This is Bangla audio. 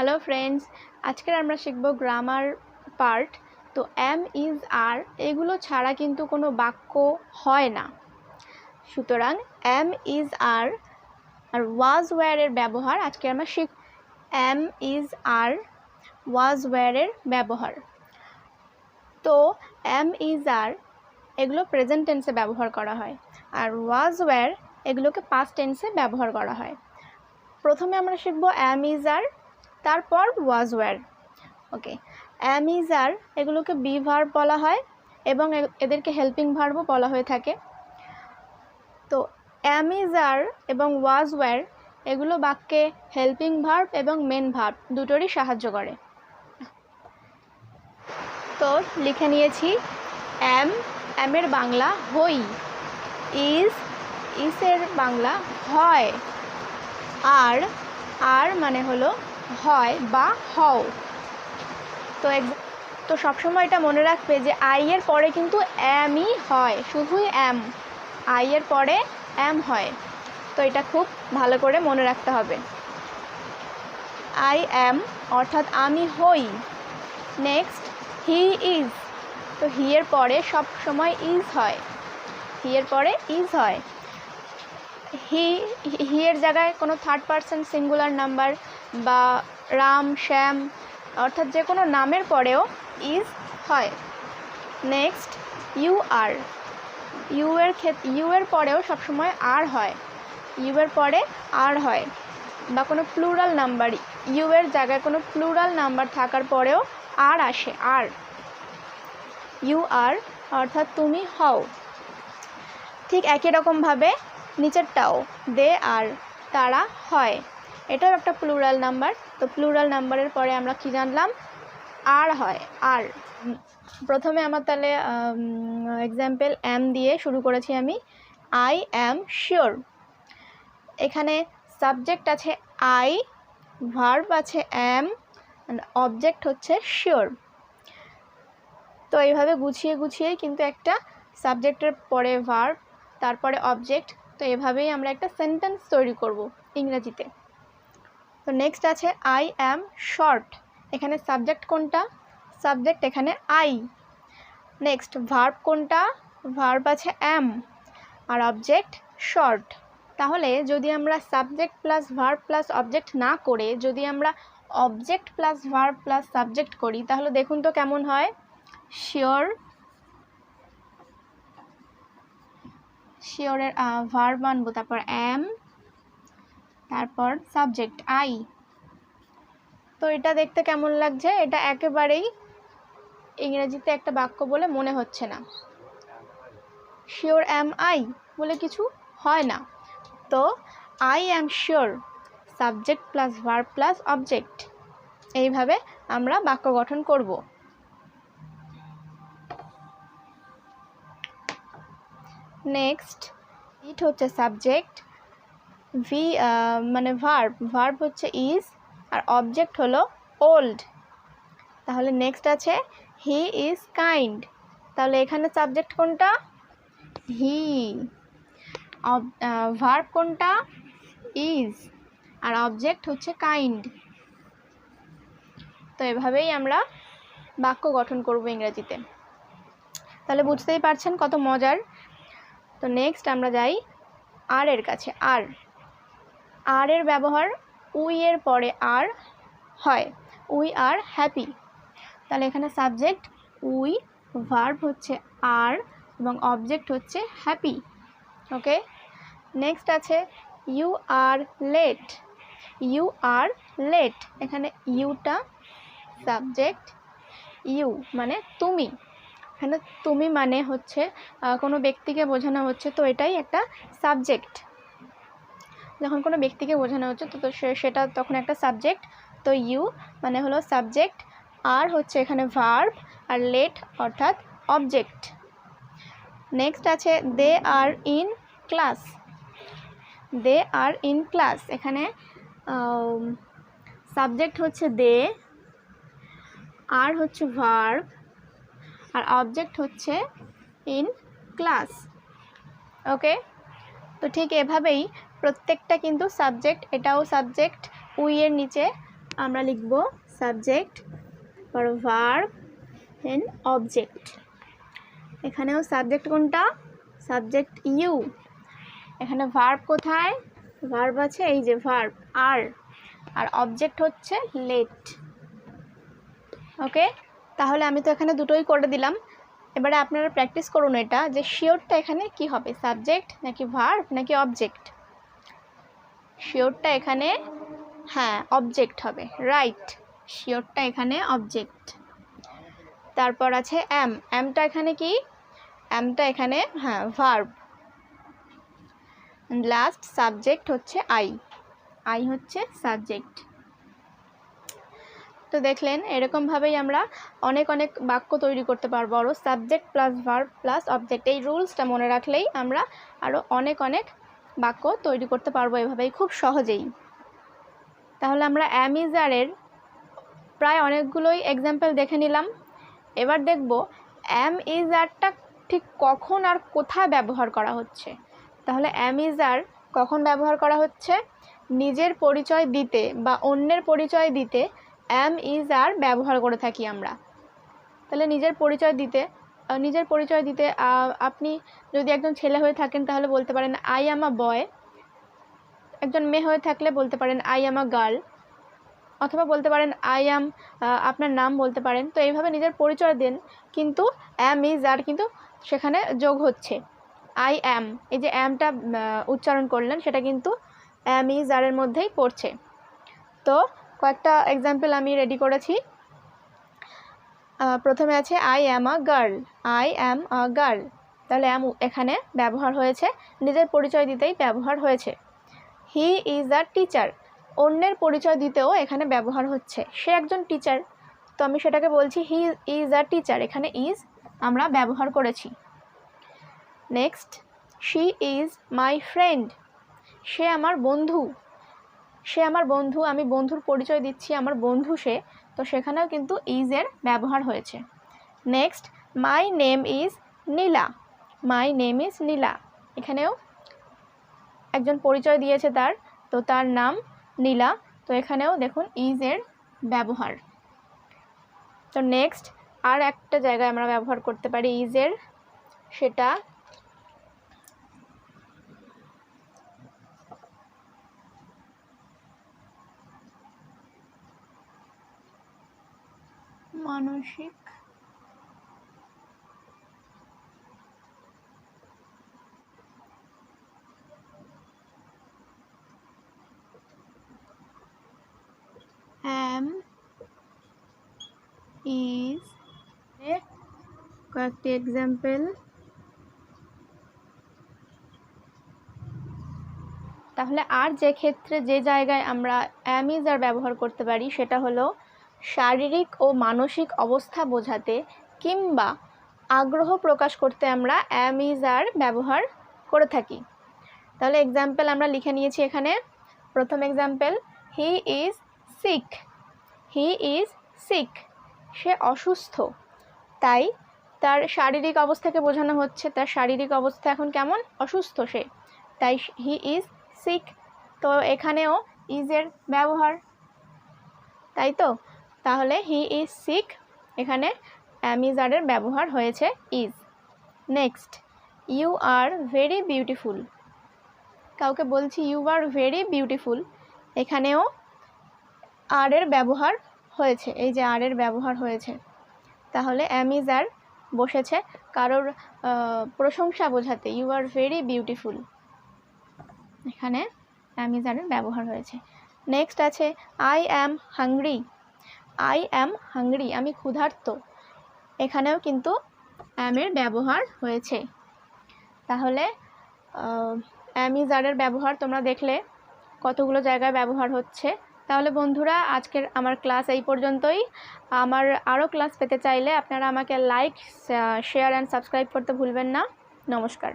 হ্যালো ফ্রেন্ডস, আজকের আমরা শিখব গ্রামার পার্ট। তো এম ইজ আর এগুলো ছাড়া কিন্তু কোনো বাক্য হয় না। সুতরাং এম ইজ আর ওয়াজ ওয়্যারের ব্যবহার আজকে আমরা শিখ। এম ইজ আর ওয়াজ ওয়্যারের ব্যবহার। তো এম ইজ আর এগুলো প্রেজেন্ট টেন্সে ব্যবহার করা হয়, আর ওয়াজ ওয়্যার এগুলোকে পাস্ট টেন্সে ব্যবহার করা হয়। প্রথমে আমরা শিখব এম ইজ আর, তারপর was were. Okay, am is are এগুলোকে বি ভার্ব বলা হয় এবং এদেরকে হেল্পিং ভার্বও বলা হয়ে থাকে। তো এম ইজ আর এবং ওয়াজ ওয়্যার এগুলো বাক্যে হেল্পিং ভার্ব এবং মেন ভার্ব দুটোরই সাহায্য করে। তো লিখে নিয়েছি এম, এর বাংলা হই। ইজ, ইসের বাংলা হয়। আর মানে হলো হয় বা হও। তো সবসময় এটা মনে রাখবে যে আই এর পরে কিন্তু এমই হয়, শুধুই এম, আই এর পরে এম হয়। তো এটা খুব ভালো করে মনে রাখতে হবে। আই এম অর্থাৎ আমি হই। নেক্সট হি ইজ, তো হি এর পরে সব সময় ইজ হয়, হি এর পরে ইজ হয়। হি এর জায়গায় কোনো থার্ড পারসন সিঙ্গুলার নাম্বার বা রাম, শ্যাম অর্থাৎ যে কোনো নামের পরেও ইজ হয়। নেক্সট ইউ আর, ইউ এর পরেও সবসময় আর হয়, ইউ এর পরে আর হয় বা কোনো প্লুরাল নাম্বার, ইউ এর জায়গায় কোনো প্লুরাল নাম্বার থাকার পরেও আর আসে, আর। ইউ আর অর্থাৎ তুমি হও। ঠিক একই রকমভাবে নিচেরটাও দে আর, তারা হয়, এটাও একটা প্লুরাল নাম্বার। তো প্লুরাল নাম্বারের পরে আমরা কি জানলাম? আর হয়, আর। প্রথমে আমার তাহলে এক্সাম্পল এম দিয়ে শুরু করেছি আমি। I am sure. এখানে সাবজেক্ট আছে আই, ভার্ব আছে অ্যাম, অবজেক্ট হচ্ছে শিওর। তো এইভাবে গুছিয়ে গুছিয়েই কিন্তু একটা সাবজেক্টের পরে ভার্ব, তারপরে অবজেক্ট, তো এভাবেই আমরা একটা সেন্টেন্স তৈরি করব ইংরেজিতে। তো নেক্সট আছে আই অ্যাম শর্ট। এখানে সাবজেক্ট কোনটা? সাবজেক্ট এখানে আই। নেক্সট ভার্ব কোনটা? ভার্ব আছে অ্যাম আর অবজেক্ট শর্ট। তাহলে যদি আমরা subject plus verb plus object না করে যদি আমরা object plus verb plus subject করি, তাহলে দেখুন তো কেমন হয়। শিওর, শিওরের ভার্ব আনবো, তারপর অ্যাম, তারপর সাবজেক্ট আই। তো এটা দেখতে কেমন লাগছে? এটা একেবারেই ইংরেজিতে একটা বাক্য বলে মনে হচ্ছে না। শিওর অ্যাম আই বলে কিছু হয় না। তো I am sure, subject plus verb plus object, এইভাবে আমরা বাক্য গঠন করব। নেক্সট ইট হচ্ছে সাবজেক্ট, ভি মানে ভার্ব হচ্ছে ইজ, আর অবজেক্ট হলো ওল্ড। তাহলে নেক্সট আছে হি ইজ কাইন্ড। তাহলে এখানে সাবজেক্ট কোনটা? হি। ভার্ব কোনটা? ইজ, আর অবজেক্ট হচ্ছে কাইন্ড। তো এভাবেই আমরা বাক্য গঠন করব ইংরেজিতে। তাহলে বুঝতেই পারছেন কত মজার। তো নেক্সট আমরা যাই আর এর কাছে। আর এর ব্যবহার উই এর পরে আর হয়, উই আর হ্যাপি। তাহলে এখানে সাবজেক্ট উই, ভার্ব হচ্ছে আর এবং অবজেক্ট হচ্ছে হ্যাপি। ওকে, নেক্সট আছে you are late. You are late, এখানে ইউটা সাবজেক্ট, ইউ মানে তুমি। এখানে তুমি মানে হচ্ছে কোনো ব্যক্তিকে বোঝানো হচ্ছে, তো এটাই একটা সাবজেক্ট। যখন কোনো ব্যক্তিকে বোঝানো হচ্ছে তো সেটা তখন একটা সাবজেক্ট। তো ইউ মানে হলো সাবজেক্ট, আর হচ্ছে এখানে ভার্ব, আর লেট অর্থাৎ অবজেক্ট। নেক্সট আছে they are in class. They are in class, এখানে সাবজেক্ট হচ্ছে দে, আর হচ্ছে ভার্ব, আর অবজেক্ট হচ্ছে ইন ক্লাস। ওকে, তো ঠিক এভাবেই প্রত্যেকটা কিন্তু সাবজেক্ট, এটাও সাবজেক্ট, উই এর নিচে আমরা লিখব সাবজেক্ট, পর ভার্ব, দেন অবজেক্ট। এখানেও সাবজেক্ট কোনটা? Subject you. এখানে ভার্ব কোথায়? ভার্ব আছে এই যে ভার্ব আর, আর অবজেক্ট হচ্ছে লেট। ওকে, তাহলে আমি তো এখানে দুটোই করে দিলাম। এবারে আপনারা প্র্যাকটিস করুন এটা, যে শিওরটা এখানে কি হবে, সাবজেক্ট নাকি ভার্ব নাকি অবজেক্ট। শিওরটা এখানে হ্যাঁ অবজেক্ট হবে, রাইট, শিওরটা এখানে অবজেক্ট। তারপর আছে এম, এমটা এখানে কি? এমটা এখানে হ্যাঁ ভার্ব। লাস্ট সাবজেক্ট হচ্ছে আই, আই হচ্ছে সাবজেক্ট। তো দেখলেন এরকমভাবেই আমরা অনেক অনেক বাক্য তৈরি করতে পারবো, আরও subject plus verb plus object, এই রুলসটা মনে রাখলেই আমরা আরও অনেক অনেক বাক্য তৈরি করতে পারবো এভাবেই খুব সহজেই। তাহলে আমরা অ্যাম ইজ আরের প্রায় অনেকগুলোই এক্সাম্পল দেখে নিলাম। এবার দেখব অ্যাম ইজ আরটা ঠিক কখন আর কোথায় ব্যবহার করা হচ্ছে। তাহলে অ্যাম ইজ আর কখন ব্যবহার করা হচ্ছে? নিজের পরিচয় দিতে বা অন্যের পরিচয় দিতে অ্যাম ইজ আর ব্যবহার করে থাকি আমরা। তাহলে নিজের পরিচয় দিতে আপনি যদি একজন ছেলে হয়ে থাকেন তাহলে বলতে পারেন আই অ্যাম আ বয়, একজন মেয়ে হয়ে থাকলে বলতে পারেন আই অ্যাম আ গার্ল, অথবা বলতে পারেন আই অ্যাম, আপনার নাম বলতে পারেন। তো এইভাবে নিজের পরিচয় দেন, কিন্তু অ্যাম ইজ আর কিন্তু সেখানে যোগ হচ্ছে। আই অ্যাম, এই যে অ্যামটা উচ্চারণ করলেন সেটা কিন্তু অ্যাম ইজ আরের মধ্যেই পড়ছে। তো কয়েকটা এক্সাম্পল আমি রেডি করেছি। প্রথমে আছে I am a girl, I am a girl, তাহলে অ্যাম এখানে ব্যবহার হয়েছে, নিজের পরিচয় দিতেই ব্যবহার হয়েছে। হি ইজ আ টিচার, অন্যের পরিচয় দিতেও এখানে ব্যবহার হচ্ছে, সে একজন টিচার, তো আমি সেটাকে বলছি হি ইজ আ টিচার, এখানে ইজ আমরা ব্যবহার করেছি। Next, she is my friend, সে আমার বন্ধু, সে আমার বন্ধু, আমি বন্ধুর পরিচয় দিচ্ছি, আমার বন্ধু সে, তো সেখানেও কিন্তু ইজের ব্যবহার হয়েছে। Next, my name is Nila, my name is Nila, এখানেও একজন পরিচয় দিয়েছে তার, তো তার নাম নীলা, তো এখানেও দেখুন ইজের ব্যবহার। তো নেক্সট আর একটা জায়গায় আমরা ব্যবহার করতে পারি ইজের, সেটা মানসিক am is কয়েকটি এক্সাম্পল। তাহলে আর যে ক্ষেত্রে যে জায়গায় আমরা am is আর ব্যবহার করতে পারি সেটা হলো শারীরিক ও মানসিক অবস্থা বোঝাতে কিংবা আগ্রহ প্রকাশ করতে আমরা am is আর ব্যবহার করে থাকি। তাহলে এক্সাম্পল আমরা লিখে নিয়েছি এখানে। প্রথম example, he is sick, he is sick, সে অসুস্থ, তাই তার শারীরিক অবস্থাকে বোঝানো হচ্ছে, তার শারীরিক অবস্থা এখন কেমন, অসুস্থ সে, তাই হি ইজ সিক, তো এখানেও ইজের ব্যবহার, তাই তো। তাহলে হি ইজ সিক, এখানে অ্যাম ইজ আরের ব্যবহার হয়েছে is. Next, you are very beautiful, কাউকে বলছি ইউ আর ভেরি বিউটিফুল, এখানেও আর এর ব্যবহার হয়েছে, এই যে আর এর ব্যবহার হয়েছে, তাহলে অ্যাম ইজ আর বসেছে কারোর প্রশংসা বোঝাতে, ইউ আর ভেরি বিউটিফুল, এখানে অ্যাম ইজ আরের ব্যবহার হয়েছে। নেক্সট আছে I am hungry, I am hungry, আমি ক্ষুধার্ত, এখানেও কিন্তু অ্যামের ব্যবহার হয়েছে। তাহলে অ্যাম ইজ আরের ব্যবহার তোমরা দেখলে কতগুলো জায়গায় ব্যবহার হচ্ছে। তাহলে বন্ধুরা আজকের আমার ক্লাস এই পর্যন্তই। আমার আরও ক্লাস পেতে চাইলে আপনারা আমাকে লাইক, শেয়ার অ্যান্ড সাবস্ক্রাইব করতে ভুলবেন না। নমস্কার।